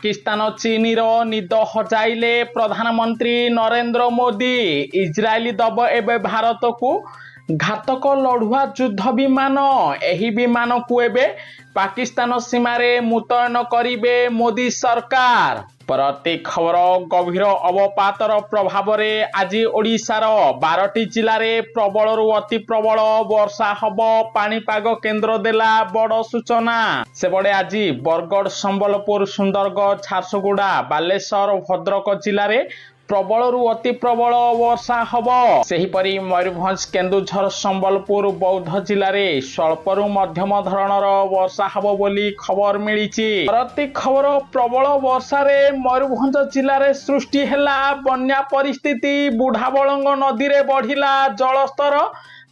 पाकिस्तान चीन रो निद हजाइले प्रधानमंत्री नरेंद्र मोदी इजराइल दब एबे भारत को घातक लड़ुआ युद्ध विमान एही विमान को एबे पाकिस्तान सीमारे मुतयन करिवे मोदी सरकार। प्रति खबर गभीर अवपातर प्रभाव रे आज ओडिशार 12टी जिले प्रबल रु अति प्रबल वर्षा हब पाणीपाग केन्द्र देला बड़ सूचना। सेबड़े आज बरगढ़ संबलपुर सुंदरगढ़ झारसुगुड़ा बालेश्वर भद्रक जिले प्रबल रु अति प्रबल वर्षा हब। सेहीपरि मयूरभंज केन्दुझर संबलपुर बौद्ध जिले स्वल्प रु मध्यम धरणर वर्षा हब बोली खबर मिली। प्रति खबर प्रबल वर्षा रे मयूरभंज जिले सृष्टि हैला बन्या परिस्थिति। बुढ़ाबलंग नदी रे बढ़िला जलस्तर।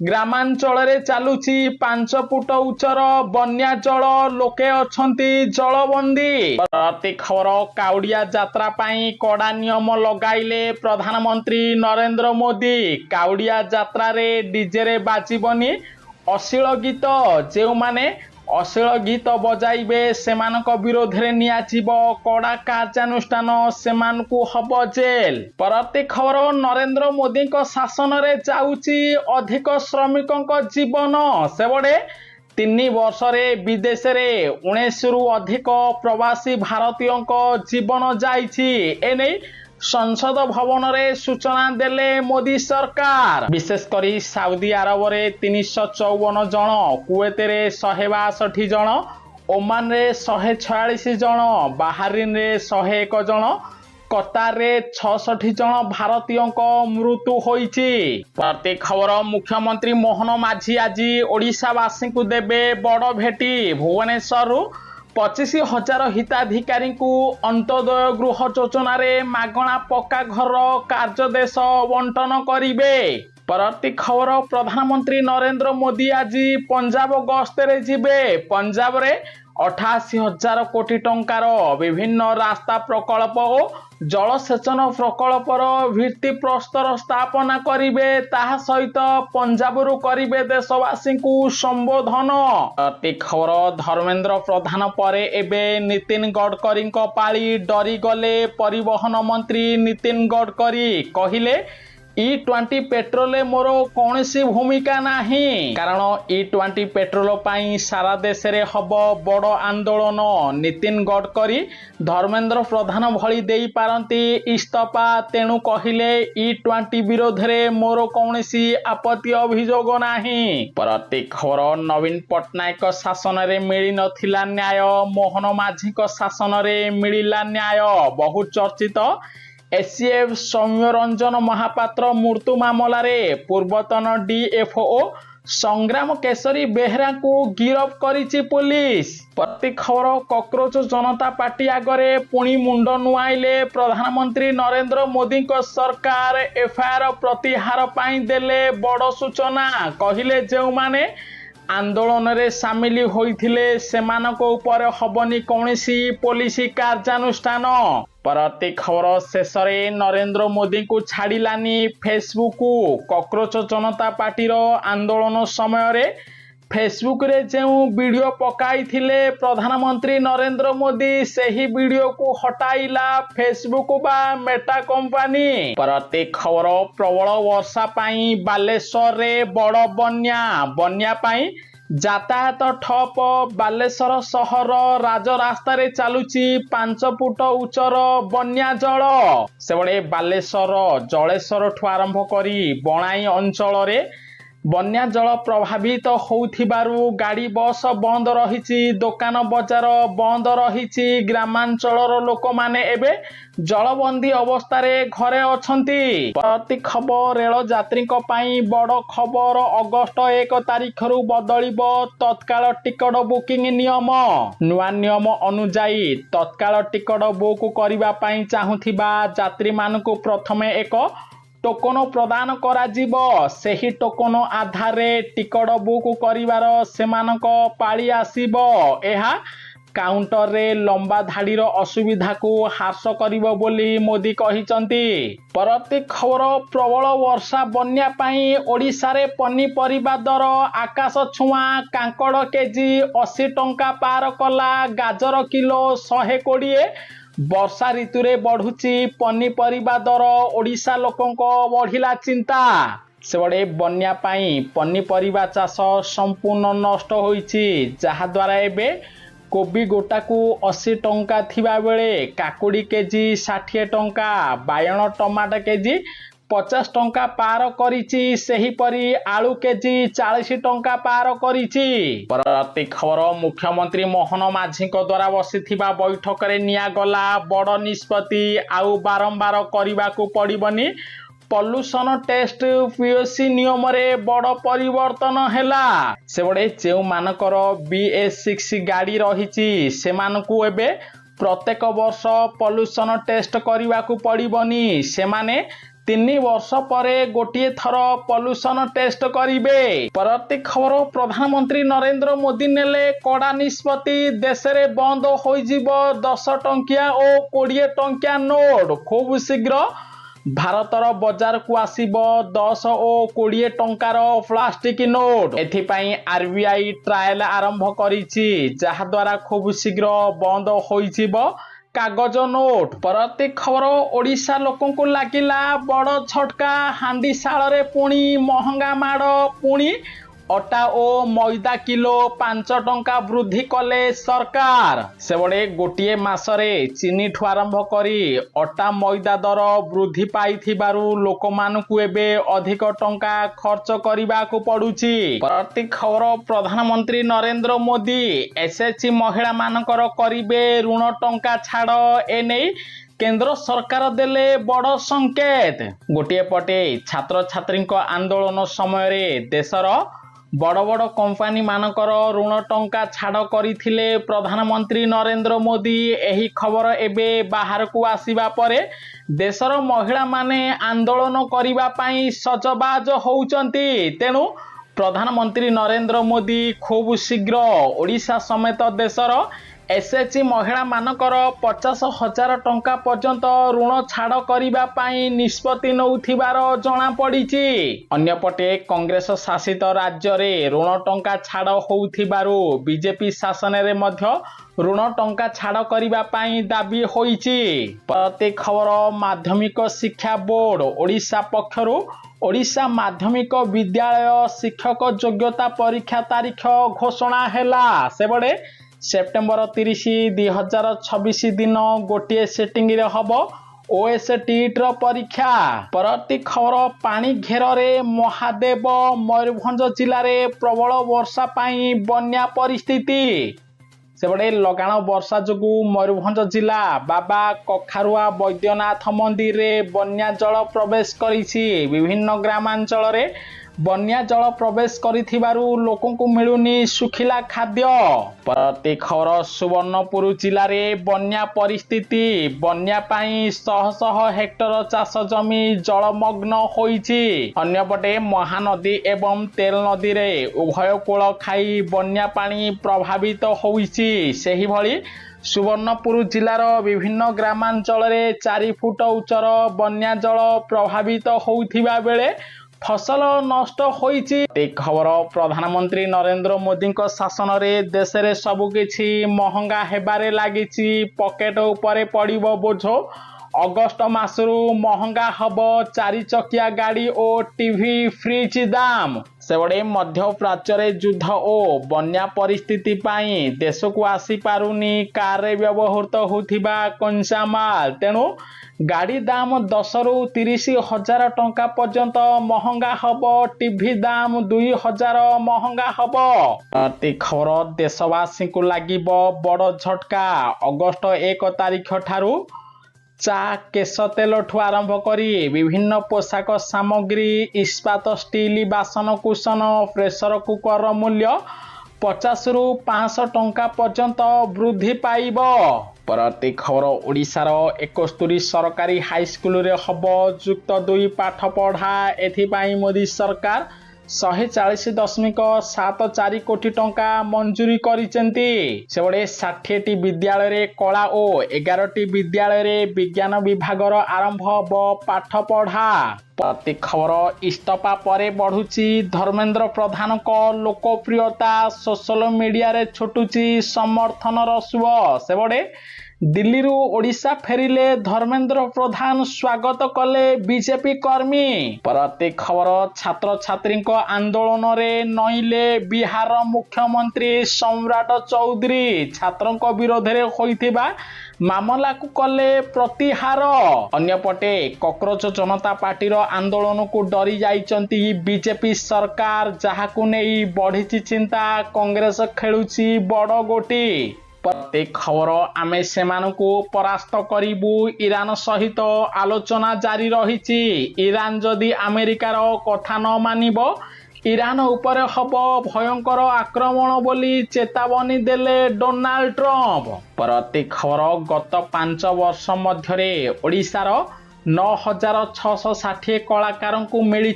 ग्रामांचल रे चालुची 5 फुट उच्चर बन्या जल लोके अछंती जलबंदी। प्रति खबर काउडिया यात्रा पाई कड़ा नियम लगाइले प्रधानमंत्री नरेंद्र मोदी। काउडिया यात्रा रे डीजे रे बाजिबनी अश्लील गीत। जेउ माने अश्लील गीत बजाइबे सेमानक विरोध रे नियाजिबो कड़ा कार्यानुष्ठान सेमानकु हब जेल। प्रति खबर नरेंद्र मोदी को शासन रे जाउची अधिक श्रमिकक जीवन। सेबड़े 3 वर्ष रे विदेश रे 19 रु अधिक प्रवासी भारतीयों जीवन जाइछि। एने संसद भवन रे सूचना देले मोदी सरकार। विशेष करी सऊदी अरब रे 354 जन, कुवेत रे 162 जन, ओमान रे 146 जन, बाहरीन रे 101 जन, कतार रे 66 जन भारतीयों मृत्यु होइछि। प्रति खबर मुख्यमंत्री मोहन माझी आज ओडिशावासी को देबे बड़ भेटी। भुवनेश्वर 25,000 हिताधिकारी को अंत्योदय गृह योजना रे मागणा पक्का घर कार्यदेश बंटन करिवे। प्रति खबर प्रधानमंत्री नरेंद्र मोदी आज पंजाब गस्ते जिबे। पंजाब रे 88,000 कोटी टंकार विभिन्न रास्ता प्रकल्प और जलसेचन प्रकल्पर भित्ति प्रस्तर स्थापना करिवे। ताहा सहित पंजाबरू करिवे देशवासी को संबोधन। प्रति खबर धर्मेंद्र प्रधान परे एबे नितिन गडकरी पाली। डरी गले परिवहन मंत्री नितिन गडकरी कहिले E20 पेट्रोल मोर कौनसी भूमिका नहीं। कारण E20 पेट्रोल पाई सारा देश रे हब बड़ आंदोलन। नितिन गडकरी धर्मेंद्र प्रधान भली देई पारंती इस्तफा। तेणु कहिले E20 विरोध रे मोर कौनसी आपत्ति अभियोग नहीं। प्रति खबर नवीन पट्टनायक शासन रे मिली नथिला न्याय। मोहन माझी शासन रे मिलिला न्याय। बहु चर्चित एसीएफ सौम्यरंजन महापात्र मृत्यु मामला रे पूर्वतन डीएफओ संग्राम केशरी बेहरा को गिरफ करिछि पुलिस। प्रति खबर कॉकरोच जनता पार्टी आगरे पुणी मुंड नुआइले प्रधानमंत्री नरेंद्र मोदी को सरकार। एफआईआर प्रतिहार पाई देले बड़ सूचना। कहिले जेउ माने आंदोलन रे सामिल होइथिले सेमानक ऊपर हबनी कौनसी पुलिस कार्यानुष्ठान। प्रति खबर शेष नरेंद्र मोदी को छाड़िलानी फेसबुक। कॉकरोच जनता पार्टी आंदोलन समय रे फेसबुक रे जो वीडियो पकाई थिले प्रधानमंत्री नरेंद्र मोदी सेही वीडियो को हटाइला फेसबुक बा मेटा कंपनी। प्रति खबर प्रबल वर्षा पाई बालेश्वर रे बड़ बन्या पाई यातायात ठप। बालेश्वर सहर राजरास्ता रे चालुची 5 फुट उच्चर बन्या जल। सेबड़े बालेश्वर जलेश्वर ठू आरंभ करी बणाई अंचल रे बन्या जल प्रभावित होउथिबारु गाड़ी बस बंद रहिछि। दुकान बजार बंद रहिछि। ग्रामांचलर लोक माने एबे जलबंदी अवस्था रे घरे अछंती। प्रति खबर रेल यात्री पाई बड़ खबर। अगस्त 1 तारिख रु बदलिबो तत्काल टिकट बुकिंग नियम। नुआ नियम अनुसार तत्काल टिकट बुक करिबा पाई चाहुथिबा यात्री मानकु प्रथमे एक टोकन प्रदान करा जिवो। सेही टोकन आधार रे टिकट बुक करिवार सेमानक पाळी आसीबो। एहा काउंटर रे लंबा धाड़ीर असुविधा को ह्रास करिबो बोली मोदी कहिसंती। प्रति खबर प्रबल वर्षा बन्या पाई ओडिशा रे पनीपरिबा दर आकाश छुआ। कांकड़ केजी 80 टंका पार कला। गाजर किलो 120। वर्षा ऋतु रे बढ़ुची पनीपरिबा दर ओडिशा लोकंक बढ़िला चिंता सेबड़े बन्या पाई पनीपरिबा चाष संपूर्ण नष्ट होईची जहा द्वारा एबे कोबी गोटाकू 80 टंका थिबा बेले काकुड़ी केजी 60 टंका बायण टमाटर केजी 50 टंका पार करिची सेही परी आलू केजी 40 टंका पार करिची। परवर्ती खबर मुख्यमंत्री मोहन माझी द्वारा बसिथिबा बैठक रे निया गला बड़ निष्पत्ति आउ बारंबार करबाकू पड़िबनी पॉल्यूशन टेस्ट पीओसी नियम रे बड़ परिवर्तन हैला सेबड़े जेउ मानकर BS6 गाड़ी रहिची से मानकू एबे प्रत्येक वर्ष पॉल्यूशन टेस्ट करबाकू पड़िबनी से माने 3 वर्ष परे गोटे थर पॉल्यूशन टेस्ट करिवे। परवर्ती खबर प्रधानमंत्री नरेंद्र मोदी नेले कड़ा निष्पत्ति देश रे बंद होइजिबो 10 टंकिया और 20 टंकिया नोट खूब शीघ्र भारतर बजार को आसीबो 10 और 20 टंकार प्लास्टिक नोट एथिपाई आरबीआई ट्रायल आरंभ करिछि जहा द्वारा खूब शीघ्र बंद होइजिबो कागज नोट। परवर्ती खबर ओडिशा लोकों को लागिला बड़ झटका हांडीशाल रे पुणी महंगा माड़ पुणी अटा और मैदा किलो 5 टंका वृद्धि कले सरकार सेबड़े गोटे मासरे चीनी ठू आरंभ करी अटा मैदा दर वृद्धि पाइथिबारु लोकमानकु एबे अधिक टंका खर्च करिबाकू पड़ुची। परवर्ती खबर प्रधानमंत्री नरेंद्र मोदी एसएचजी महिला मानकर करिबे ऋण टंका छाड़ एने केंद्र सरकार देले बड़ संकेत गोटे पटे छात्र छात्री आंदोलन समय देशर बड़ बड़ कंपानी मानकर ऋण टंका छाड़ करथिले प्रधानमंत्री नरेंद्र मोदी एही खबर एबे बाहर को आसीबा परे देशर महिला माने आंदोलन करिबा पई सजबाज होउचंती तेनु प्रधानमंत्री नरेंद्र मोदी खूब शीघ्र ओडिशा समेत देशर एसएचजी महिला मानकर 50,000 टंका पर्यंत ऋण छाड़ करिबा पई निष्पत्ति नउथिबार जणा पड़िछि। अन्यपटे कांग्रेस शासित राज्य रे ऋण टंका छाड़ होउथिबारु बीजेपी शासन रे मध्य ऋण टंका छाड़ करिबा पई दाबी होईछि। प्रति खबर माध्यमिक शिक्षा बोर्ड ओडिशा पक्षरु ओडिशा माध्यमिक विद्यालय शिक्षक योग्यता परीक्षा तारीख घोषणा हैला सेबड़े सेप्टेम्बर 30 2026 दिन गोटे सेटिंग रे हबो ओएसटीईटी रो परीक्षा। परवर्ती खबर पानी घेर रे महादेव मयूरभंज जिले रे प्रबल वर्षा पाई बन्या परिस्थिति सेबड़े लगाण वर्षा जोगु मयूरभंज जिला बाबा कखारुआ वैद्यनाथ मंदिर रे बन्या जल प्रवेश करिछि विभिन्न ग्रामांचल रे बन्या जल प्रवेश करिथिबारु लोकों को मिलुनी सुखिला खाद्य। परवर्ती खबर सुवर्णपुर जिले रे बन्या परिस्थिति बन्या पाई शह शह हेक्टर चाष जमी जलमग्न होईछि। अन्यपटे महानदी एवं तेल नदी रे उभय कूल खाई बन्या पानी प्रभावित होईछि सेही भली सुवर्णपुर जिलार विभिन्न ग्रामांचल रे 4 फुट उच्चर बन्या जल प्रभावित होउथिबा बेले फसल नष्ट होईछि। खबर प्रधानमंत्री नरेंद्र मोदी शासन रे देश रे सबु किछि महंगा हेबारे लागिछि पॉकेट उपरे पड़िबो बोझ अगस्त मासरू महंगा हबो 4 चकिया गाड़ी और टीवी फ्रिज दाम सेबड़े मध्य प्राच्य रे युद्ध और बन्या परिस्थिति पाई देश को आसी पारुनी कार रे व्यवहृत होथिबा कंसा माल तेणु गाड़ी दाम 10 रु 30 हजार टंका पर्यंत महंगा हबो टीवी दाम 2000 महंगा हबो। प्रति खबर देशवासी को लागिबो बड़ झटका अगस्त 1 तारिख ठारू चा केश तेल ठू आरंभ करी विभिन्न पोशाक सामग्री इस्पात स्टील बासन कुसन प्रेसर कुकर मूल्य 50 रु 500 टंका पर्यंत वृद्धि पाइब। परवर्ती खबर ओडिशार 71 सरकारी हाईस्कूल रे हबो युक्त 2 पाठ पढ़ा एथिपाई मोदी सरकार 140.74 कोटी टंका मंजूरी करिसेंती सेबड़े 60टी विद्यालय रे कला और 11टी विद्यालय रे विज्ञान विभाग आरंभ हबो पाठ पढ़ा। प्रति खबर इस्तफा परे बढ़ुची धर्मेंद्र प्रधान को लोकप्रियता सोशल मीडिया रे छुटुची समर्थन रसुव सेबड़े दिल्ली ओडिशा फेरिले धर्मेंद्र प्रधान स्वागत कले बीजेपी कर्मी। परवर्ती खबर छात्र छात्री आंदोलन रे नईले बिहार मुख्यमंत्री सम्राट चौधरी छात्रों विरोध में होइथिबा मामला को कले प्रतिहार। अन्यपटे कॉकरोच जनता पार्टी आंदोलन को डरी जाइचंती बीजेपी सरकार जहाकु नहीं बढ़ी चिंता कांग्रेस खेलुची बड़ गोटी। प्रत्येक खबर आमे सेमानकु परास्त करिबु ईरान सहित आलोचना जारी रहिछि। ईरान जदि अमेरिकार कथा न मानिबो ईरान उपरे हब भयंकर आक्रमण बोली चेतावनी देले डोनाल्ड ट्रंप। प्रत्येक खबर गत 5 वर्ष मध्यरे ओडिशार 9660 कलाकार को मिली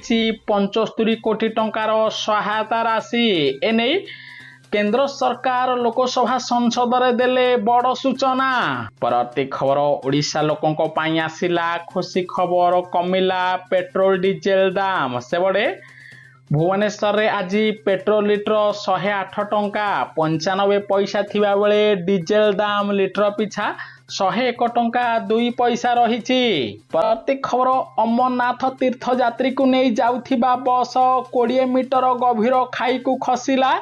75 कोटी टंकार सहायता राशि। एने केंद्र सरकार लोकसभा संसद रे देले बड़ सूचना। परवर्ती खबर ओडिशा लोकंक पई आसिला खुशी खबर कमिला पेट्रोल डीजेल दाम। सेबडे भुवनेश्वर रे आज पेट्रोल लिटर 108 टंका 95 पैसा थिबा बेले डीजेल दाम लिटर पिछा 101 टंका 2 पैसा रहिछि। प्रत्येक खबर अमरनाथ तीर्थ यात्री को नहीं जाउथिबा बस 20 मीटर गभीर खाई को खसिला।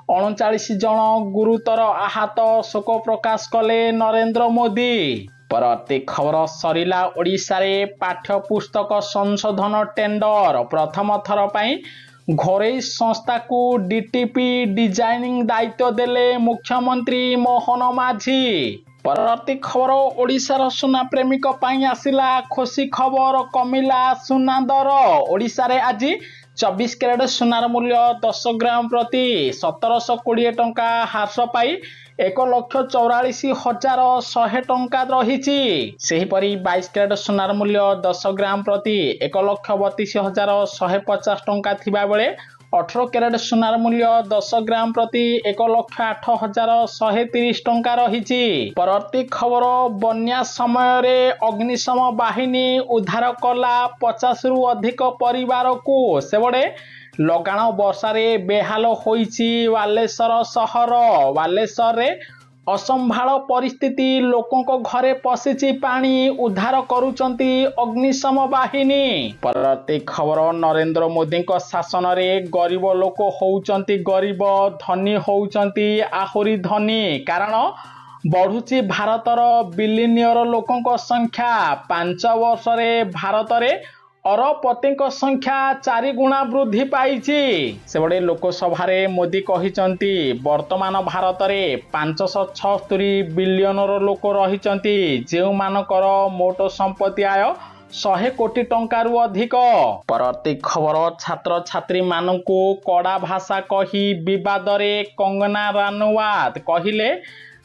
39 जन गुरुतर आहत शोक प्रकाश कले नरेंद्र मोदी। परवर्ती खबर सरिला ओडिशा रे पाठ्य पुस्तक संशोधन टेंडर प्रथम थर पई घोरई संस्था को डीटीपी डिजाइनिंग दायित्व देले मुख्यमंत्री मोहन माझी। परवर्ती खबर ओडिशार सुना प्रेमिक पई आसिला खुशी खबर कमिला सुना दर। ओडिशा रे आज 24 कैरेट सुनार मूल्य 10 ग्राम प्रति 1720 टंका ह्रास पाई 1,44,100 टंका रही। सेहीपरि 22 कैरेट सुनार मूल्य 10 ग्राम प्रति 1,32,150 टंका थिबा बेले 18 कैरेट सुनार मूल्य 10 ग्राम प्रति 1,08,130 टंका रही। परवर्ती खबर बन्या समय रे अग्निशम बाहिनी उद्धार कला 50 रु अधिक परिवार को। सेबडे लगाण वर्षा रे बेहाल होईची बालेश्वर सहर। बालेश्वर रे असंभाळ परिस्थिति लोकों घरे पशिची पानी उद्धार करुचंती अग्निशम बाहिनी। परवर्ती खबर नरेंद्र मोदी शासन रे गरीब लोक होउचंती गरीब धनी होउचंती आहुरी धनी। कारण बढ़ुची भारतर बिलियनियर लोकों संख्या। 5 वर्ष रे भारत रे अरबपति संख्या 4 गुणा वृद्धि पाई। सेबडे लोकसभा रे मोदी कहिचंती वर्तमान भारत रे 576 बिलियन लोक रहिचंती जेउ मानकर मोट संपत्ति आय 100 कोटी टंकारु अधिक। परवर्ती खबर छात्र छात्री मानकु कड़ा भाषा कही विवाद रे कंगना रानौत कहिले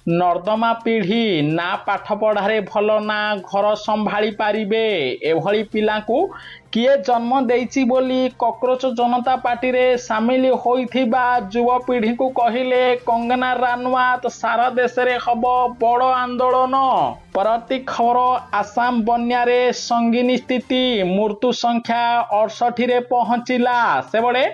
नर्दमा पीढ़ी ना पाठ पढ़ारे भल ना घर संभाली पारिबे एभली पिलांकु किए जन्म देइछि बोली कॉकरोच जनता पार्टी रे सामिल होइथिबा युव पीढ़ी को कहिले कंगना रानौत सारा देश रे हब बड़ आंदोलन। परवर्ती खबर आसाम बन्या रे संगीन स्थिति मृत्यु संख्या 68 रे पहुंचिला। सेबडे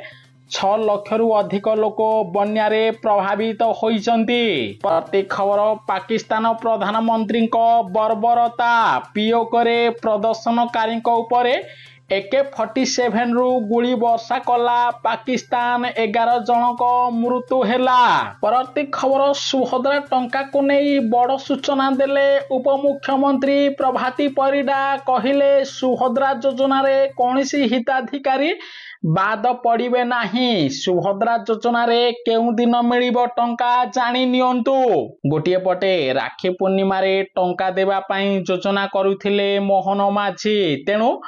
6 लाख रु अधिक लोक बन्या रे प्रभावित होइचंती। प्रति खबर पाकिस्तान प्रधानमंत्री बर्बरता पीओक रे प्रदर्शनकारी उपरे AK-47 रु गुली वर्षा कला पाकिस्तान 11 जनक मृत्यु हेला। परवर्ती खबर सुभद्रा टंका को नहीं बड़ सूचना देले उपमुख्यमंत्री प्रभाती परिडा कहिले सुभद्रा योजना रे कौनसी हिताधिकारी बाद पड़िबे नाही। सुभद्रा योजना रे केउ दिन मिलिबो टंका जानि नियंतु। गोटिए पटे राखी पूर्णिमा रे टंका देबा पई योजना करुथिले मोहन माझी। तेणु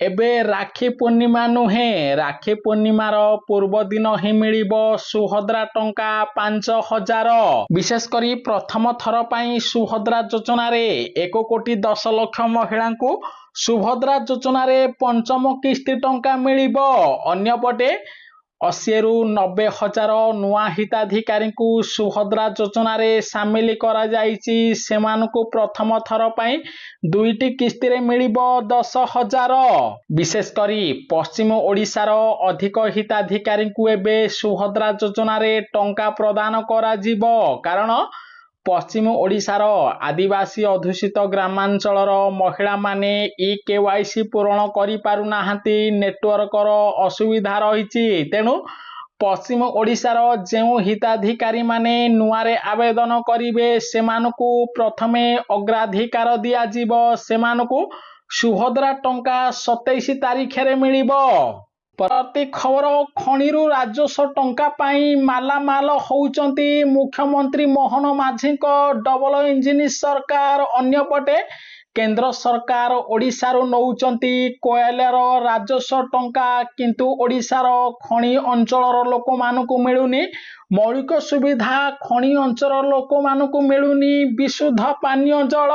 एबे राखी पूर्णिमा नुहे राखी पूर्णिमार पूर्व दिन ही मिलिबो सुभद्रा टंका 5000। विशेष करी प्रथम थर पई सुभद्रा योजना रे 1,10 लाख महिला को सुभद्रा योजना रे पंचम किस्ती टंका मिलिबो। अन्यपटे 80 रु 90 हजार नुआ हिताधिकारी को सुभद्रा योजना रे सामिल करा जाइछि। सेमानकु प्रथम थर पई 2टी किस्ती रे मिलिबो 10,000। विशेष करी पश्चिम ओडिशार अधिक हिताधिकारी को एबे सुभद्रा योजना रे टंका प्रदान करा जिवो। कारण पश्चिम ओडिशार आदिवासी अधुषित ग्रामांचलर महिला माने केवाईसी पूरण करि पारु नाहांती नेटवर्कर असुविधा रही तेणु पश्चिम ओडिशार जेउ हिताधिकारी माने नुआरे आवेदन करिवे सेमानकु प्रथमे अग्राधिकार दिया जीवो सेमानकु सुभद्रा टंका 27 तारिखरे मिलिबो। प्रति खबर खणिरु राजस्व टंका पाई मालामाल होउचंती मुख्यमंत्री मोहन माझीको डबल इंजिन सरकार अन्यपटे केंद्र सरकार ओडिशारू नौचंती कोयलार राजस्व टंका किंतु ओडिशार खणी अंचलर लोक मानकु मिलुनी मौलिक सुविधा खणी अंचल लोक मानकु मिलुनी विशुद्ध पानीय जल।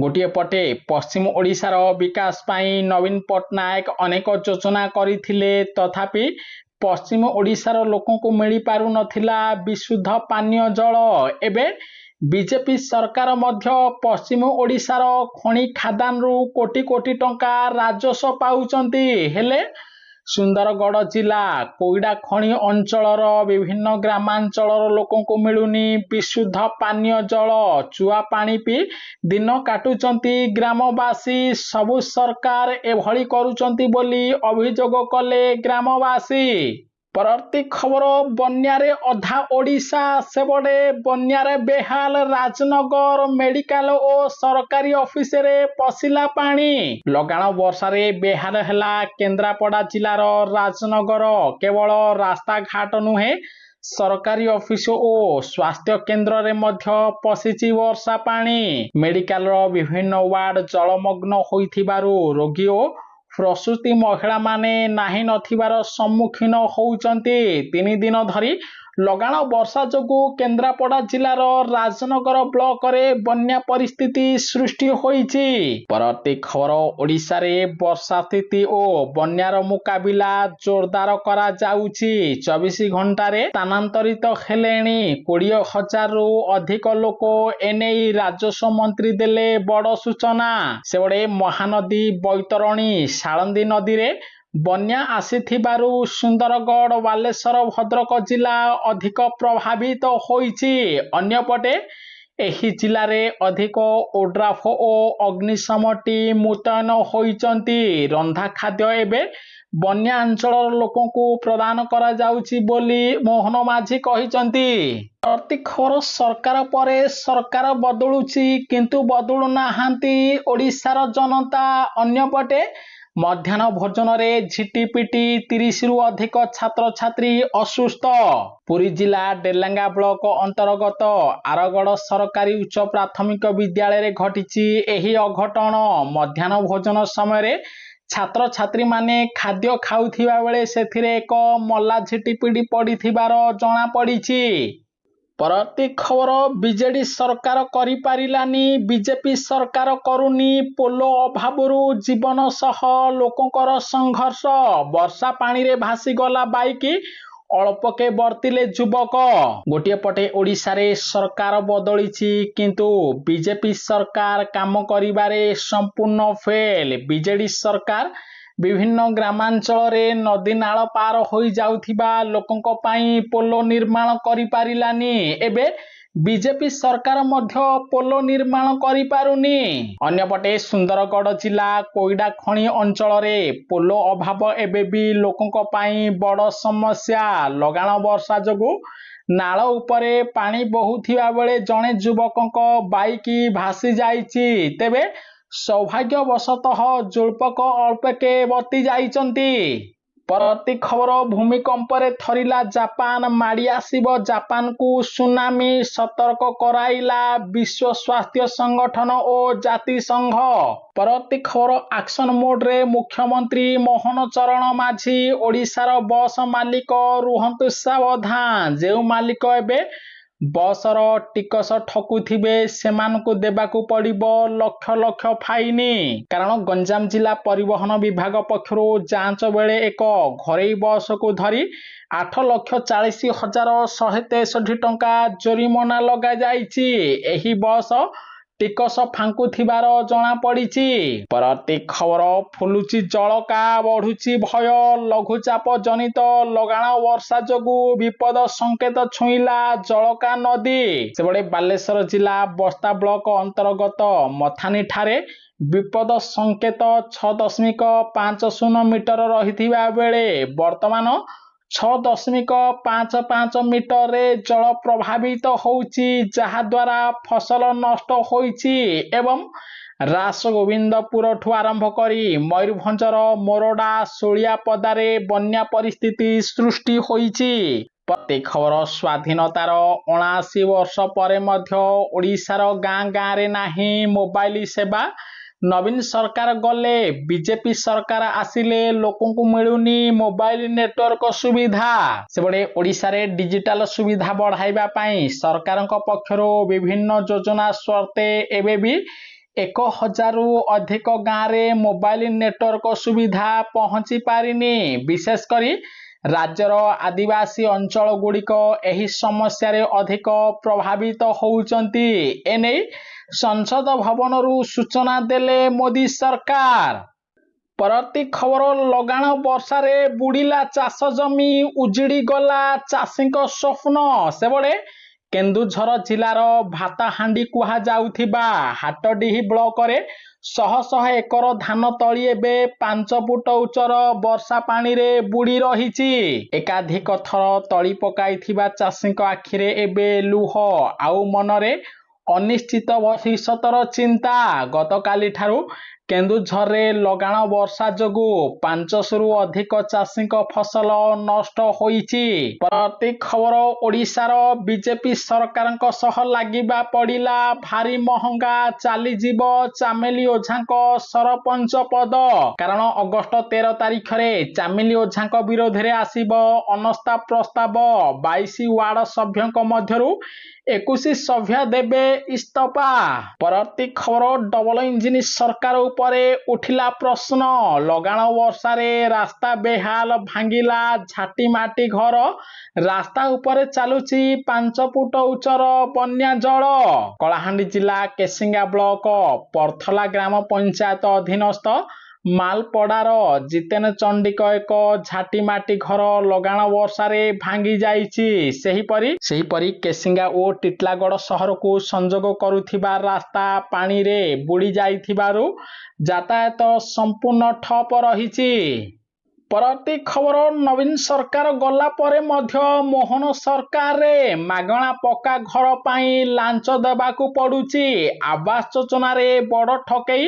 गोटे पटे पश्चिम ओडिशार विकास पाई नवीन पट्टनायक अनेक योजना करिथिले तथापि पश्चिम ओडिशार लोकंकु मिली पारु नथिला विशुद्ध पानीय जल। एबे बीजेपी सरकार मध्य पश्चिम ओडिशार खणी खादान रु कोटी कोटी टंका राजस्व पाउचंती हेले सुंदरगढ़ जिला कोईडा खणी अंचलर विभिन्न ग्रामांचलर लोकंकु मिलुनी विशुद्ध पानीय जल चुआ पानी पी दिन काटुचंती ग्रामवासी सबु सरकार एभली करूचंती बोली अभियोग कले ग्रामवासी। परवर्ती खबर बन्यारे अधा ओडिशा सेबडे बन्यारे बेहाल राजनगर मेडिकल और सरकारी ऑफिस रे पसिला पानी लगाण वर्षा रे बेहाल हैला केन्द्रापड़ा जिलार राजनगर केवल रास्ता घाट नुहे सरकारी ऑफिस और स्वास्थ्य केन्द्र रे मध्य पसिची वर्षा पानी मेडिकल रो विभिन्न वार्ड जलमग्न होइथिबारु रोगी और प्रसूति महिला माने नाही नथिबार सम्मुखीन होउचंती। 3 दिन धरी लगाण वर्षा जोगु केन्द्रापड़ा जिलार राजनगर ब्लॉक रे बन्या परिस्थिति सृष्टि होईची। परवर्ती खबर ओडिशा रे वर्षा स्थिति और बन्यार मुकाबिला जोरदार करा जाउची। 24 घंटा रे स्थानांतरित हेलेनी 20,000 रु अधिक लोक एने राजस्व मंत्री देले बड़ सूचना। सेबडे महानदी बैतरणी साळंदी नदी रे बन्या आसीथिबारु सुंदरगढ़ बालेश्वर भद्रक जिला अधिक प्रभावित होईची। अन्यपटे एही जिले रे अधिक ओड्राफ और अग्निशम टीम मुतयन होईचंती। रंधा खाद्य एबे बन्या अंचल लोकंकु प्रदान करा जाउची बोली मोहन माझी कहिचंती। प्रति खबर सरकार परे सरकार बदलुची किंतु बदलु नाहांती ओडिशार जनता। अन्यपटे मध्याह्न भोजन रे झिटिपिटी 30 रु अधिक छात्र छात्री असुस्थ। पुरी जिला डेलांगा ब्लॉक अंतर्गत आरगड़ सरकारी उच्च प्राथमिक विद्यालय रे घटिची एही अघटन। मध्याह्न भोजन समय रे छात्र छात्री माने खाद्य खाउथिबा बेले सेथिरे एक मल्ला झिटिपिटी पड़िथिबार जणा पड़िची। परवर्ती खबर बीजेडी सरकार करि पारिलानी बीजेपी सरकार करुनी पोलो अभावरु जीवन सह लोकंकर संघर्ष। वर्षा पानी रे भासी गला बाइक अल्पके बर्तिले युवक। गोटे पटे ओडिशा रे सरकार बदलिची किंतु बीजेपी सरकार काम करिबारे संपूर्ण फेल। बीजेडी सरकार विभिन्न ग्रामांचल रे नदी नाल पार होई जाउथिबा लोकंक पाई पोलो निर्माण करि पारिलानी। एबे बीजेपी सरकार मध्य पोलो निर्माण करि पारुनी। अन्यपटे सुंदरगढ़ जिला कोईडा खणी अंचल रे पोलो अभाव एबे भी लोकंक पाई बड़ समस्या। लगाण वर्षा जोगु नाल उपरे पानी बहुथिबा बेले जणे युवकंक बाइक भासी जाइची। तेबे सौभाग्यवशतः जुल्पक अल्पके बती जाइचंती। परवर्ती खबर भूमिकंप रे थरिला जापान माड़ी आसीबो जापान को सुनामी सतर्क कराइला विश्व स्वास्थ्य संगठन और जाति संघ। परवर्ती खबर एक्शन मोड रे मुख्यमंत्री मोहन चरण माझी ओडिशार बस मालिक रुहंतु सावधान। जेउ मालिक एबे बसर टिकस ठकुथिबे सेमानकु देबाकु पड़िबो लक्ष लक्ष फाइनी। कारण गंजाम जिला परिवहन विभाग पक्षरु जांच बेले एक घरेई बस को धरी 8,40,163 टंका जोरिमाना लगा जाइछि। एही बस ଟିକସ ଫାଙ୍କୁଥିବାର ଜଣାପଡ଼ିଛି। ପରବର୍ତ୍ତୀ ଖବର, ଫୁଲୁଛି ଜଳକା, ବଢୁଛି ଭୟ। ଲଘୁଚାପ ଜନିତ ଲଗାଣ ବର୍ଷା ଯୋଗୁଁ ବିପଦ ସଂକେତ ଛୁଇଁଲା ଜଳକା ନଦୀ। ସେପଟେ ବାଲେଶ୍ୱର ଜିଲ୍ଲା ବସ୍ତା ବ୍ଲକ ଅନ୍ତର୍ଗତ ମଥାନୀ ଠାରେ ବିପଦ ସଂକେତ 6.50 ମିଟର ରହିଥିବା ବେଳେ ବର୍ତ୍ତମାନ 6.55 ମିଟରରେ ଜଳ ପ୍ରଭାବିତ ହେଉଛି, ଯାହାଦ୍ୱାରା ଫସଲ ନଷ୍ଟ ହୋଇଛି ଏବଂ ରାସଗୋବିନ୍ଦପୁରଠୁ ଆରମ୍ଭ କରି ମୟୂରଭଞ୍ଜର ମୋରଡା, ଶୋଳିଆପଦାରେ ବନ୍ୟା ପରିସ୍ଥିତି ସୃଷ୍ଟି ହୋଇଛି। ପ୍ରତି ଖବର, ସ୍ୱାଧୀନତାର 79 ବର୍ଷ ପରେ ମଧ୍ୟ ଓଡ଼ିଶାର ଗାଁ ଗାଁରେ ନାହିଁ ମୋବାଇଲ ସେବା। ନବୀନ ସରକାର ଗଲେ, ବିଜେପି ସରକାର ଆସିଲେ ଲୋକଙ୍କୁ ମିଳୁନି ମୋବାଇଲ ନେଟୱାର୍କ ସୁବିଧା। ସେପଟେ ଓଡ଼ିଶାରେ ଡିଜିଟାଲ ସୁବିଧା ବଢ଼ାଇବା ପାଇଁ ସରକାରଙ୍କ ପକ୍ଷରୁ ବିଭିନ୍ନ ଯୋଜନା ସତ୍ତ୍ୱେ ଏବେ ବି 1000ରୁ ଅଧିକ ଗାଁରେ ମୋବାଇଲ ନେଟୱାର୍କ ସୁବିଧା ପହଞ୍ଚି ପାରିନି। ବିଶେଷ କରି ରାଜ୍ୟର ଆଦିବାସୀ ଅଞ୍ଚଳ ଗୁଡ଼ିକ ଏହି ସମସ୍ୟାରେ ଅଧିକ ପ୍ରଭାବିତ ହେଉଛନ୍ତି। ଏନେଇ ସଂସଦ ଭବନରୁ ସୂଚନା ଦେଲେ ମୋଦି ସରକାର। ପରବର୍ତ୍ତୀ ଖବର, ଲଗାଣ ବର୍ଷାରେ ବୁଡ଼ିଲା ଚାଷ ଜମି, ଉଜୁଡ଼ି ଗଲା ଚାଷୀଙ୍କ ସ୍ୱପ୍ନ। ସେପଟେ କେନ୍ଦୁଝର ଜିଲ୍ଲାର ଭାତହାଣ୍ଡି କୁହାଯାଉଥିବା ହାଟଡିହି ବ୍ଲକରେ ଶହ ଶହ ଏକର ଧାନ ତଳି ଏବେ 5 ଫୁଟ ଉଚ୍ଚର ବର୍ଷା ପାଣିରେ ବୁଡ଼ି ରହିଛି। ଏକାଧିକ ଥର ତଳି ପକାଇଥିବା ଚାଷୀଙ୍କ ଆଖିରେ ଏବେ ଲୁହ, ଆଉ ମନରେ ଅନିଶ୍ଚିତ ଭବିଷ୍ୟତର ଚିନ୍ତା। ଗତକାଲିଠାରୁ କେନ୍ଦୁଝରରେ ଲଗାଣ ବର୍ଷା ଯୋଗୁଁ 500ରୁ ଅଧିକ ଚାଷୀଙ୍କ ଫସଲ ନଷ୍ଟ ହୋଇଛି। ପରବର୍ତ୍ତୀ ଖବର, ଓଡ଼ିଶାର ବିଜେପି ସରକାରଙ୍କ ସହ ଲାଗିବା ପଡ଼ିଲା ଭାରି ମହଙ୍ଗା, ଚାଲିଯିବ ଚାମେଲି ଓଝାଙ୍କ ସରପଞ୍ଚ ପଦ। କାରଣ ଅଗଷ୍ଟ 13 ତାରିଖରେ ଚାମେଲି ଓଝାଙ୍କ ବିରୋଧରେ ଆସିବ ଅନାସ୍ଥା ପ୍ରସ୍ତାବ। 22 ୱାର୍ଡ ସଭ୍ୟଙ୍କ ମଧ୍ୟରୁ 21 ସଭ୍ୟ ଦେବେ ଇସ୍ତଫା। ପରବର୍ତ୍ତୀ ଖବର, ଡବଲ ଇଞ୍ଜିନ ସରକାର ଉପରେ ଉଠିଲା ପ୍ରଶ୍ନ। ଲଗାଣ ବର୍ଷାରେ ରାସ୍ତା ବେହାଲ, ଭାଙ୍ଗିଲା ଝାଟିମାଟି ଘର। ରାସ୍ତା ଉପରେ ଚାଲୁଛି 5 ଫୁଟ ଉଚ୍ଚର ବନ୍ୟା ଜଳ। କଳାହାଣ୍ଡି ଜିଲ୍ଲା କେସିଙ୍ଗା ବ୍ଲକ ପରଥଲା ଗ୍ରାମ ପଞ୍ଚାୟତ ଅଧୀନସ୍ଥ ମାଲପଡ଼ାର ଜିତେନ ଚଣ୍ଡୀଙ୍କ ଏକ ଝାଟିମାଟି ଘର ଲଗାଣ ବର୍ଷାରେ ଭାଙ୍ଗି ଯାଇଛି। ସେହିପରି କେସିଙ୍ଗା ଓ ଟିଟଲାଗଡ଼ ସହରକୁ ସଂଯୋଗ କରୁଥିବା ରାସ୍ତା ପାଣିରେ ବୁଡ଼ି ଯାଇଥିବାରୁ ଯାତାୟାତ ସମ୍ପୂର୍ଣ୍ଣ ଠପ ରହିଛି। ପରବର୍ତ୍ତୀ ଖବର, ନବୀନ ସରକାର ଗଲା ପରେ ମଧ୍ୟ ମୋହନ ସରକାରରେ ମାଗଣା ପକ୍କା ଘର ପାଇଁ ଲାଞ୍ଚ ଦେବାକୁ ପଡୁଛି। ଆବାସ ଯୋଜନାରେ ବଡ଼ ଠକେଇ।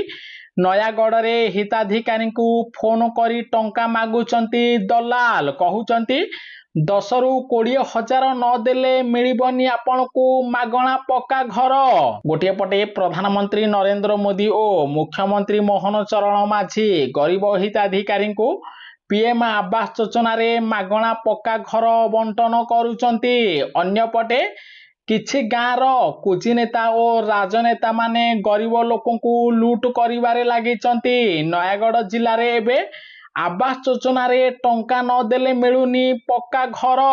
ନୟାଗଡ଼ରେ ହିତାଧିକାରୀଙ୍କୁ ଫୋନ କରି ଟଙ୍କା ମାଗୁଛନ୍ତି ଦଲାଲ। କହୁଛନ୍ତି 10ରୁ 20 ହଜାର ନଦେଲେ ମିଳିବନି ଆପଣଙ୍କୁ ମାଗଣା ପକ୍କା ଘର। ଗୋଟିଏ ପଟେ ପ୍ରଧାନମନ୍ତ୍ରୀ ନରେନ୍ଦ୍ର ମୋଦି ଓ ମୁଖ୍ୟମନ୍ତ୍ରୀ ମୋହନ ଚରଣ ମାଝୀ ଗରିବ ହିତାଧିକାରୀଙ୍କୁ ପିଏମ ଆବାସ ଯୋଜନାରେ ମାଗଣା ପକ୍କା ଘର ବଣ୍ଟନ କରୁଛନ୍ତି। ଅନ୍ୟପଟେ କିଛି ଗାଁର କୁଜିନେତା ଓ ରାଜନେତା ମାନେ ଗରିବ ଲୋକଙ୍କୁ ଲୁଟ କରିବାରେ ଲାଗିଛନ୍ତି। ନୟାଗଡ଼ ଜିଲ୍ଲାରେ ଏବେ ଆବାସ ଯୋଜନାରେ ଟଙ୍କା ନଦେଲେ ମିଳୁନି ପକ୍କା ଘର।